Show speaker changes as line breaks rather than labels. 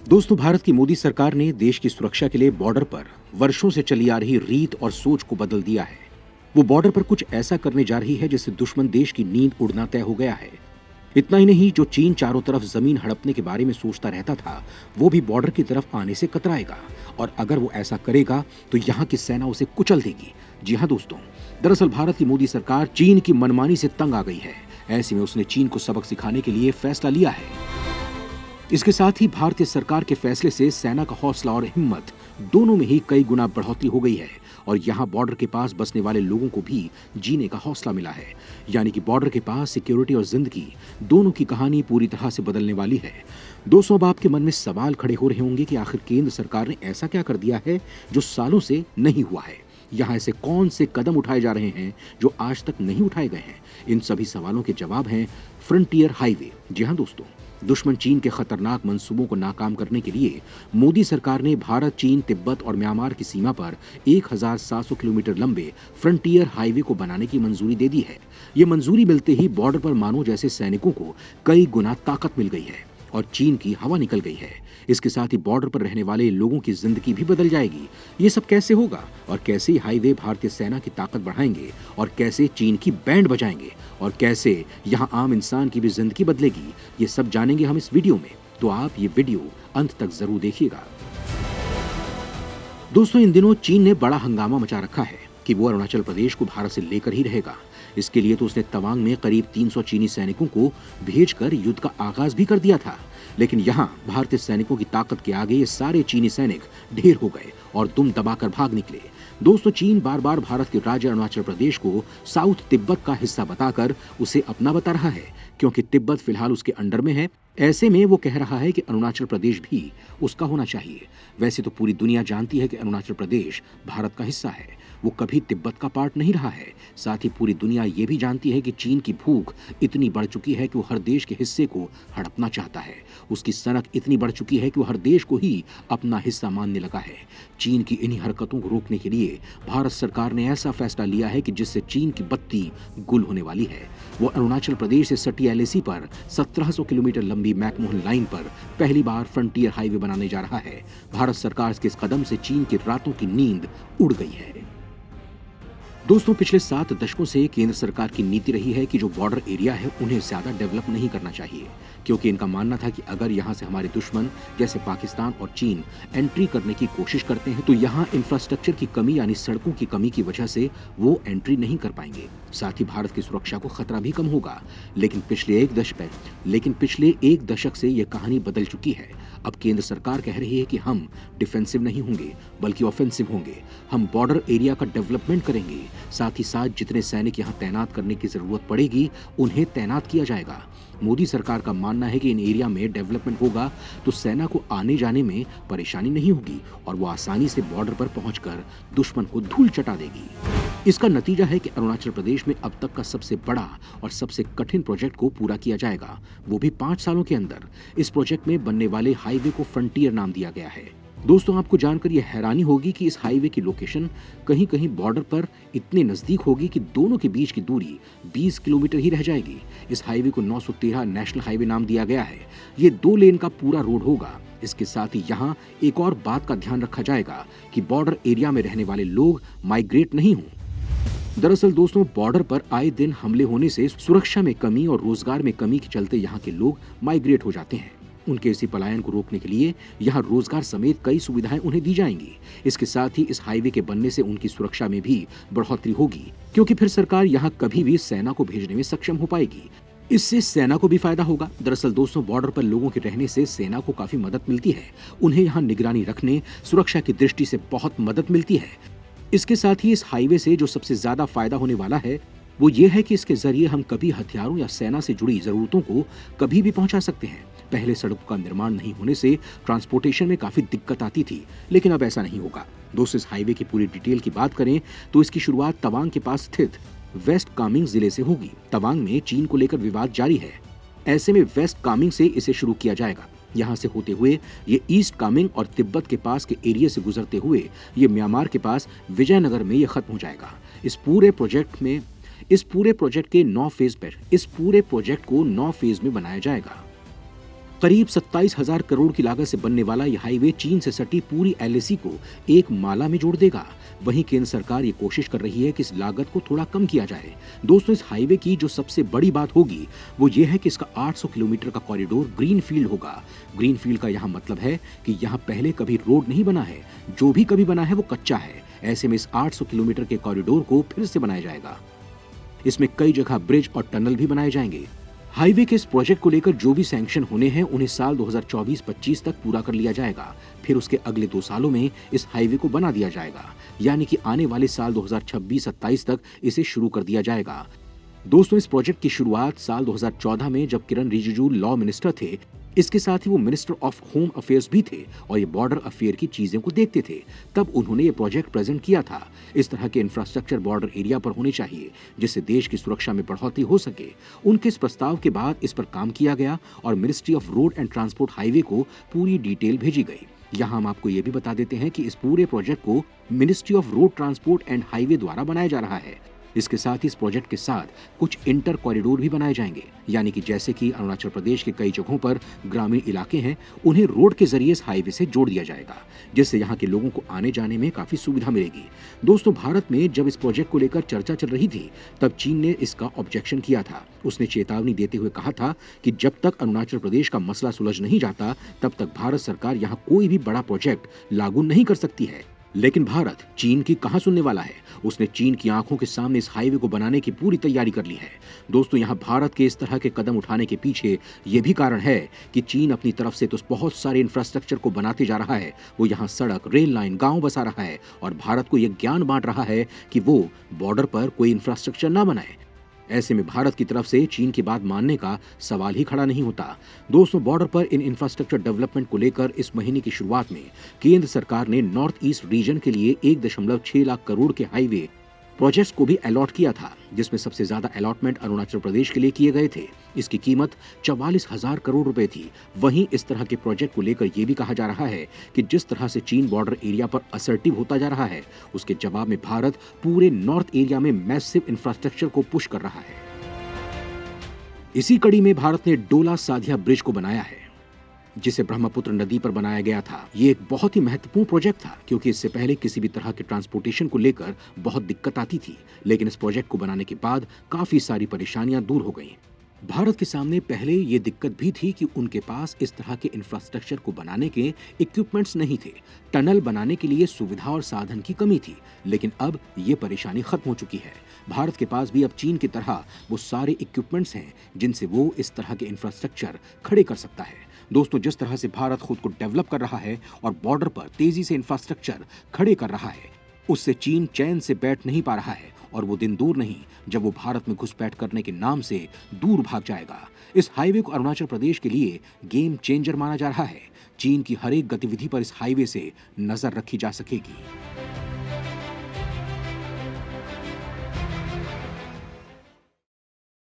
दोस्तों, भारत की मोदी सरकार ने देश की सुरक्षा के लिए बॉर्डर पर वर्षों से चली आ रही रीत और सोच को बदल दिया है। वो बॉर्डर पर कुछ ऐसा करने जा रही है जिससे दुश्मन देश की नींद उड़ना तय हो गया है। इतना ही नहीं, जो चीन चारों तरफ जमीन हड़पने के बारे में सोचता रहता था, वो भी बॉर्डर की तरफ आने से कतराएगा। और अगर वो ऐसा करेगा तो यहाँ की सेना उसे कुचल देगी। जी हाँ दोस्तों, दरअसल भारत की मोदी सरकार चीन की मनमानी से तंग आ गई है। ऐसे में उसने चीन को सबक सिखाने के लिए फैसला लिया है। इसके साथ ही भारतीय सरकार के फैसले से सेना का हौसला और हिम्मत दोनों में ही कई गुना बढ़ोतरी हो गई है। और यहाँ बॉर्डर के पास बसने वाले लोगों को भी जीने का हौसला मिला है। यानी कि बॉर्डर के पास सिक्योरिटी और जिंदगी दोनों की कहानी पूरी तरह से बदलने वाली है। दोस्तों, अब आपके मन में सवाल खड़े हो रहे होंगे कि आखिर केंद्र सरकार ने ऐसा क्या कर दिया है जो सालों से नहीं हुआ है। यहाँ ऐसे कौन से कदम उठाए जा रहे हैं जो आज तक नहीं उठाए गए हैं। इन सभी सवालों के जवाब हैं फ्रंटियर हाईवे। जी हाँ दोस्तों, दुश्मन चीन के खतरनाक मंसूबों को नाकाम करने के लिए मोदी सरकार ने भारत, चीन, तिब्बत और म्यांमार की सीमा पर 1700 किलोमीटर लंबे फ्रंटियर हाईवे को बनाने की मंजूरी दे दी है। ये मंजूरी मिलते ही बॉर्डर पर मानो जैसे सैनिकों को कई गुना ताकत मिल गई है और चीन की हवा निकल गई है। इसके साथ ही बॉर्डर पर रहने वाले लोगों की जिंदगी भी बदल जाएगी। ये सब कैसे होगा और कैसे हाईवे भारतीय सेना की ताकत बढ़ाएंगे और कैसे चीन की बैंड बजाएंगे और कैसे यहाँ आम इंसान की भी जिंदगी बदलेगी, ये सब जानेंगे हम इस वीडियो में। तो आप ये वीडियो अंत तक जरूर देखिएगा। दोस्तों, इन दिनों चीन ने बड़ा हंगामा मचा रखा है कि वो अरुणाचल प्रदेश को भारत से लेकर ही रहेगा। इसके लिए तो उसने तवांग में करीब 300 चीनी सैनिकों को भेजकर युद्ध का आगाज भी कर दिया था। लेकिन यहाँ भारतीय सैनिकों की ताकत के आगे ये सारे चीनी सैनिक ढेर हो गए और दुम दबाकर भाग निकले। दोस्तों, चीन बार बार भारत के राज्य अरुणाचल प्रदेश को साउथ तिब्बत का हिस्सा बताकर उसे अपना बता रहा है, क्योंकि तिब्बत फिलहाल उसके अंडर में है। ऐसे में वो कह रहा है कि अरुणाचल प्रदेश भी उसका होना चाहिए। वैसे तो पूरी दुनिया जानती है कि अरुणाचल प्रदेश भारत का हिस्सा है, वो कभी तिब्बत का पार्ट नहीं रहा है। साथ ही पूरी दुनिया ये भी जानती है कि चीन की भूख इतनी बढ़ चुकी है कि वो हर देश के हिस्से को हड़पना चाहता है। उसकी सनक इतनी बढ़ चुकी है कि वो हर देश को ही अपना हिस्सा मानने लगा है। चीन की इन्हीं हरकतों को रोकने के लिए भारत सरकार ने ऐसा फैसला लिया है कि जिससे चीन की बत्ती गुल होने वाली है। वो अरुणाचल प्रदेश से सटी एलएसी पर 1700 किलोमीटर लंबी मैकमोहन लाइन पर पहली बार फ्रंटियर हाईवे बनाने जा रहा है। भारत सरकार के इस कदम से चीन की रातों की नींद उड़ गई है। दोस्तों, पिछले 7 दशकों से केंद्र सरकार की नीति रही है कि जो बॉर्डर एरिया है उन्हें ज्यादा डेवलप नहीं करना चाहिए, क्योंकि इनका मानना था कि अगर यहाँ से हमारे दुश्मन जैसे पाकिस्तान और चीन एंट्री करने की कोशिश करते हैं तो यहाँ इंफ्रास्ट्रक्चर की कमी यानी सड़कों की कमी की वजह से वो एंट्री नहीं कर पाएंगे। साथ ही भारत की सुरक्षा को खतरा भी कम होगा। लेकिन पिछले एक दशक से यह कहानी बदल चुकी है। अब केंद्र सरकार कह रही है कि हम डिफेंसिव नहीं होंगे बल्कि ऑफेंसिव होंगे। हम बॉर्डर एरिया का डेवलपमेंट करेंगे। साथ ही साथ जितने सैनिक यहाँ तैनात करने की जरूरत पड़ेगी उन्हें तैनात किया जाएगा। मोदी सरकार का मानना है कि इन एरिया में डेवलपमेंट होगा तो सेना को आने जाने में परेशानी नहीं होगी और वो आसानी से बॉर्डर पर पहुंचकर दुश्मन को धूल चटा देगी। इसका नतीजा है कि अरुणाचल प्रदेश में अब तक का सबसे बड़ा और सबसे कठिन प्रोजेक्ट को पूरा किया जाएगा, वो भी 5 सालों के अंदर। इस प्रोजेक्ट में बनने वाले हाईवे को फ्रंटियर नाम दिया गया है। दोस्तों, आपको जानकर यह हैरानी होगी कि इस हाईवे की लोकेशन कहीं कहीं बॉर्डर पर इतने नजदीक होगी कि दोनों के बीच की दूरी 20 किलोमीटर ही रह जाएगी। इस हाईवे को 913 नेशनल हाईवे नाम दिया गया है। ये 2 लेन का पूरा रोड होगा। इसके साथ ही यहाँ एक और बात का ध्यान रखा जाएगा कि बॉर्डर एरिया में रहने वाले लोग माइग्रेट नहीं हों। दरअसल दोस्तों, बॉर्डर पर आए दिन हमले होने से सुरक्षा में कमी और रोजगार में कमी के चलते यहाँ के लोग माइग्रेट हो जाते हैं। उनके इसी पलायन को रोकने के लिए यहाँ रोजगार समेत कई सुविधाएं उन्हें दी जाएंगी। इसके साथ ही इस हाईवे के बनने से उनकी सुरक्षा में भी बढ़ोतरी होगी, क्योंकि फिर सरकार यहाँ कभी भी सेना को भेजने में सक्षम हो पाएगी। इससे सेना को भी फायदा होगा। दरअसल दोस्तों, बॉर्डर पर लोगों के रहने से सेना को काफी मदद मिलती है। उन्हें यहाँ निगरानी रखने, सुरक्षा की दृष्टि से बहुत मदद मिलती है। इसके साथ ही इस हाईवे से जो सबसे ज्यादा फायदा होने वाला है वो ये है कि इसके जरिए हम कभी हथियारों या सेना से जुड़ी जरूरतों को कभी भी पहुंचा सकते हैं। पहले सड़कों का निर्माण नहीं होने से ट्रांसपोर्टेशन में काफी दिक्कत आती थी, लेकिन अब ऐसा नहीं होगा। दोस्तों, इस हाईवे की पूरी डिटेल की बात करें तो इसकी शुरुआत तवांग के पास स्थित वेस्ट कामेंग जिले से होगी। तवांग में चीन को लेकर विवाद जारी है। ऐसे में वेस्ट कामेंग से इसे शुरू किया जाएगा। यहाँ से होते हुए ये ईस्ट कामेंग और तिब्बत के पास के एरिया से गुजरते हुए ये म्यांमार के पास विजयनगर में ये खत्म हो जाएगा। इस पूरे प्रोजेक्ट को 9 फेज में बनाया जाएगा। करीब 27,000 करोड़ की लागत से बनने वाला यह हाईवे चीन से सटी पूरी एलएसी को एक माला में जोड़ देगा। वहीं केंद्र सरकार ये कोशिश कर रही है कि इस लागत को थोड़ा कम किया जाए। दोस्तों, इस हाईवे की जो सबसे बड़ी बात होगी वो ये है कि इसका 800 किलोमीटर का कॉरिडोर ग्रीन फील्ड होगा। ग्रीन फील्ड का यहाँ मतलब है कि यहाँ पहले कभी रोड नहीं बना है, जो भी कभी बना है वो कच्चा है। ऐसे में इस 800 किलोमीटर के कॉरिडोर को फिर से बनाया जाएगा। इसमें कई जगह ब्रिज और टनल भी बनाए जाएंगे। हाईवे के इस प्रोजेक्ट को लेकर जो भी सैंक्शन होने हैं उन्हें साल 2024-25 तक पूरा कर लिया जाएगा। फिर उसके अगले 2 सालों में इस हाईवे को बना दिया जाएगा, यानी कि आने वाले साल 2026-27 तक इसे शुरू कर दिया जाएगा। दोस्तों, इस प्रोजेक्ट की शुरुआत साल 2014 में जब किरण रिजिजू लॉ मिनिस्टर थे, इसके साथ ही वो मिनिस्टर ऑफ होम अफेयर्स भी थे और ये बॉर्डर अफेयर की चीजें को देखते थे। तब उन्होंने ये प्रोजेक्ट प्रेजेंट किया था। इस तरह के इंफ्रास्ट्रक्चर बॉर्डर एरिया पर होने चाहिए जिससे देश की सुरक्षा में बढ़ोतरी हो सके। उनके इस प्रस्ताव के बाद इस पर काम किया गया और ministry of road and transport highway को पूरी डिटेल भेजी गई। यहाँ हम आपको ये भी बता देते हैं कि इस पूरे प्रोजेक्ट को ministry of road transport and highway द्वारा बनाया जा रहा है। इसके साथ ही इस प्रोजेक्ट के साथ कुछ इंटर कॉरिडोर भी बनाए जाएंगे, यानी कि जैसे कि अरुणाचल प्रदेश के कई जगहों पर ग्रामीण इलाके हैं, उन्हें रोड के जरिए इस हाईवे से जोड़ दिया जाएगा, जिससे यहाँ के लोगों को आने जाने में काफी सुविधा मिलेगी। दोस्तों, भारत में जब इस प्रोजेक्ट को लेकर चर्चा चल रही थी तब चीन ने इसका ऑब्जेक्शन किया था। उसने चेतावनी देते हुए कहा था कि जब तक अरुणाचल प्रदेश का मसला सुलझ नहीं जाता तब तक भारत सरकार यहाँ कोई भी बड़ा प्रोजेक्ट लागू नहीं कर सकती है। लेकिन भारत चीन की कहां सुनने वाला है। उसने चीन की आंखों के सामने इस हाईवे को बनाने की पूरी तैयारी कर ली है। दोस्तों, यहां भारत के इस तरह के कदम उठाने के पीछे यह भी कारण है कि चीन अपनी तरफ से तो बहुत सारे इंफ्रास्ट्रक्चर को बनाते जा रहा है। वो यहां सड़क, रेल लाइन, गांव बसा रहा है और भारत को यह ज्ञान बांट रहा है कि वो बॉर्डर पर कोई इंफ्रास्ट्रक्चर ना बनाए। ऐसे में भारत की तरफ से चीन की बात मानने का सवाल ही खड़ा नहीं होता। दोस्तों, बॉर्डर पर इन इंफ्रास्ट्रक्चर डेवलपमेंट को लेकर इस महीने की शुरुआत में केंद्र सरकार ने नॉर्थ ईस्ट रीजन के लिए 1.6 लाख करोड़ के हाईवे प्रोजेक्ट्स को भी अलॉट किया था, जिसमें सबसे ज्यादा अलॉटमेंट अरुणाचल प्रदेश के लिए किए गए थे। इसकी कीमत 44,000 करोड़ रुपए थी। वहीं इस तरह के प्रोजेक्ट को लेकर यह भी कहा जा रहा है कि जिस तरह से चीन बॉर्डर एरिया पर असर्टिव होता जा रहा है, उसके जवाब में भारत पूरे नॉर्थ एरिया में मैसिव इंफ्रास्ट्रक्चर को पुश कर रहा है। इसी कड़ी में भारत ने डोला साधिया ब्रिज को बनाया है, जिसे ब्रह्मपुत्र नदी पर बनाया गया था। ये एक बहुत ही महत्वपूर्ण प्रोजेक्ट था क्योंकि इससे पहले किसी भी तरह के ट्रांसपोर्टेशन को लेकर बहुत दिक्कत आती थी, लेकिन इस प्रोजेक्ट को बनाने के बाद काफी सारी परेशानियां दूर हो गईं। भारत के सामने पहले ये दिक्कत भी थी कि उनके पास इस तरह के इंफ्रास्ट्रक्चर को बनाने के इक्विपमेंट्स नहीं थे। टनल बनाने के लिए सुविधा और साधन की कमी थी, लेकिन अब ये परेशानी खत्म हो चुकी है। भारत के पास भी अब चीन की तरह वो सारे इक्विपमेंट्स हैं जिनसे वो इस तरह के इंफ्रास्ट्रक्चर खड़े कर सकता है। दोस्तों, जिस तरह से भारत खुद को डेवलप कर रहा है और बॉर्डर पर तेजी से इंफ्रास्ट्रक्चर खड़े कर रहा है, उससे चीन चैन से बैठ नहीं पा रहा है और वो दिन दूर नहीं जब वो भारत में घुसपैठ करने के नाम से दूर भाग जाएगा। इस हाईवे को अरुणाचल प्रदेश के लिए गेम चेंजर माना जा रहा है। चीन की हर एक गतिविधि पर इस हाईवे से नजर रखी जा सकेगी।